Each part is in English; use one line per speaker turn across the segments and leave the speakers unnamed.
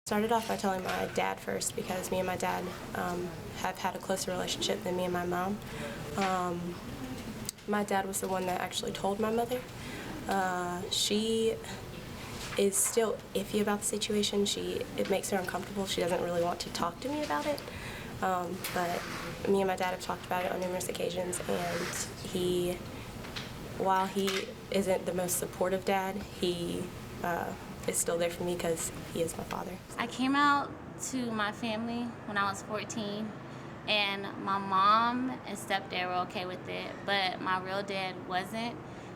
Started off by telling my dad first because me and my dad have had a closer relationship than me and my mom. My dad was the one that actually told my mother. She is still iffy about the situation. It makes her uncomfortable. She doesn't really want to talk to me about it. But me and my dad have talked about it on numerous occasions, and while he isn't the most supportive dad, he is still there for me because he is my father.
I came out to my family when I was 14, and my mom and stepdad were okay with it, but my real dad wasn't.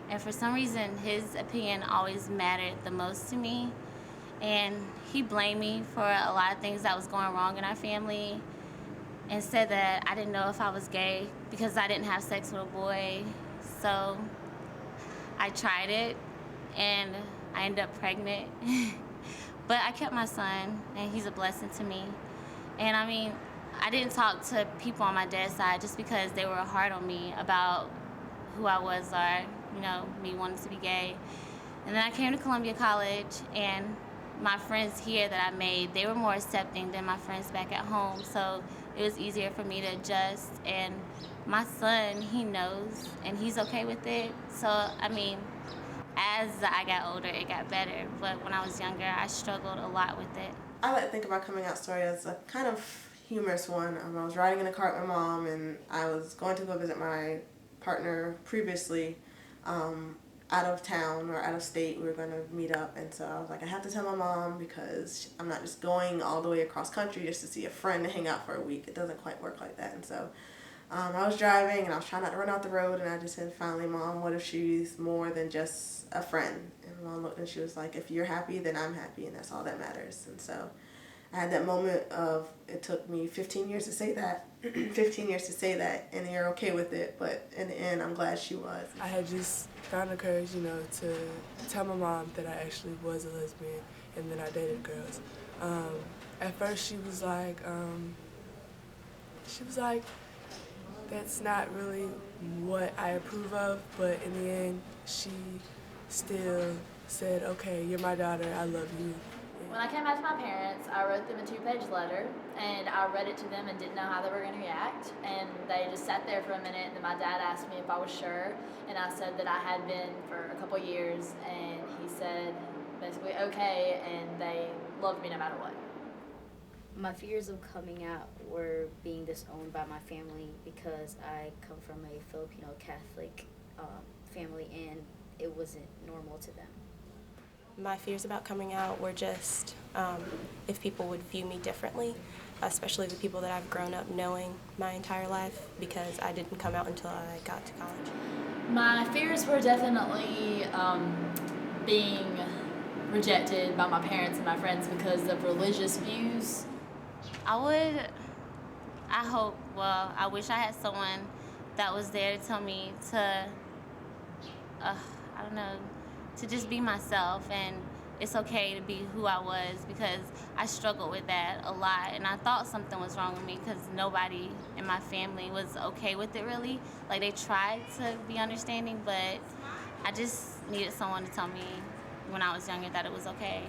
And for some reason, his opinion always mattered the most to me. And he blamed me for a lot of things that was going wrong in our family and said that I didn't know if I was gay because I didn't have sex with a boy. So I tried it, and I ended up pregnant. But I kept my son, and he's a blessing to me. And I mean, I didn't talk to people on my dad's side just because they were hard on me about who I was or, me wanting to be gay. And then I came to Columbia College, and my friends here that I made, they were more accepting than my friends back at home. So it was easier for me to adjust. And my son, he knows, and he's okay with it. So, I mean, as I got older, it got better. But when I was younger, I struggled a lot with it.
I like to think of my coming out story as a kind of humorous one. I was riding in a car with my mom, and I was going to go visit my partner previously out of town or out of state. We were going to meet up, and so I was like, I have to tell my mom because I'm not just going all the way across country just to see a friend to hang out for a week. It doesn't quite work like that. And so I was driving, and I was trying not to run out the road, and I just said, finally, Mom, what if she's more than just a friend? And Mom looked, and she was like, if you're happy, then I'm happy, and that's all that matters. And so I had that moment of, it took me 15 years to say that, 15 years to say that, and you're okay with it, but in the end, I'm glad she was.
I had just found the courage, to tell my mom that I actually was a lesbian, and then I dated girls. At first, she was like, that's not really what I approve of, but in the end, she still said, okay, you're my daughter, I love you.
When I came back to my parents, I wrote them a 2-page letter, and I read it to them and didn't know how they were going to react, and they just sat there for a minute, and then my dad asked me if I was sure, and I said that I had been for a couple years, and he said basically okay, and they loved me no matter what.
My fears of coming out were being disowned by my family because I come from a Filipino Catholic family, and it wasn't normal to them.
My fears about coming out were just if people would view me differently, especially the people that I've grown up knowing my entire life, because I didn't come out until I got to college.
My fears were definitely being rejected by my parents and my friends because of religious views.
I wish I had someone that was there to tell me to to just be myself, and it's okay to be who I was, because I struggled with that a lot, and I thought something was wrong with me because nobody in my family was okay with it really. Like, they tried to be understanding, but I just needed someone to tell me when I was younger that it was okay.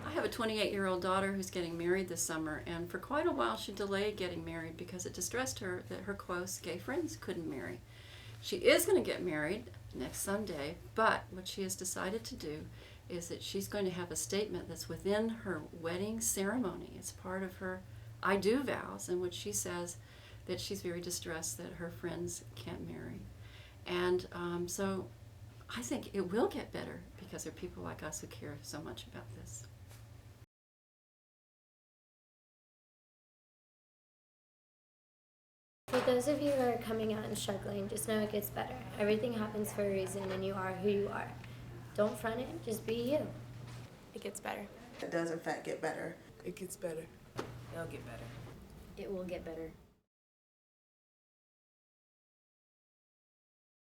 I have a 28-year-old daughter who's getting married this summer, and for quite a while she delayed getting married because it distressed her that her close gay friends couldn't marry. She is going to get married next Sunday, but what she has decided to do is that she's going to have a statement that's within her wedding ceremony. It's part of her I do vows, in which she says that she's very distressed that her friends can't marry. And so I think it will get better because there are people like us who care so much about this.
For those of you who are coming out and struggling, just know it gets better. Everything happens for a reason, and you are who you are. Don't front it, just be you.
It gets better.
It does, in fact, get better.
It gets better.
It'll get better.
It will get better.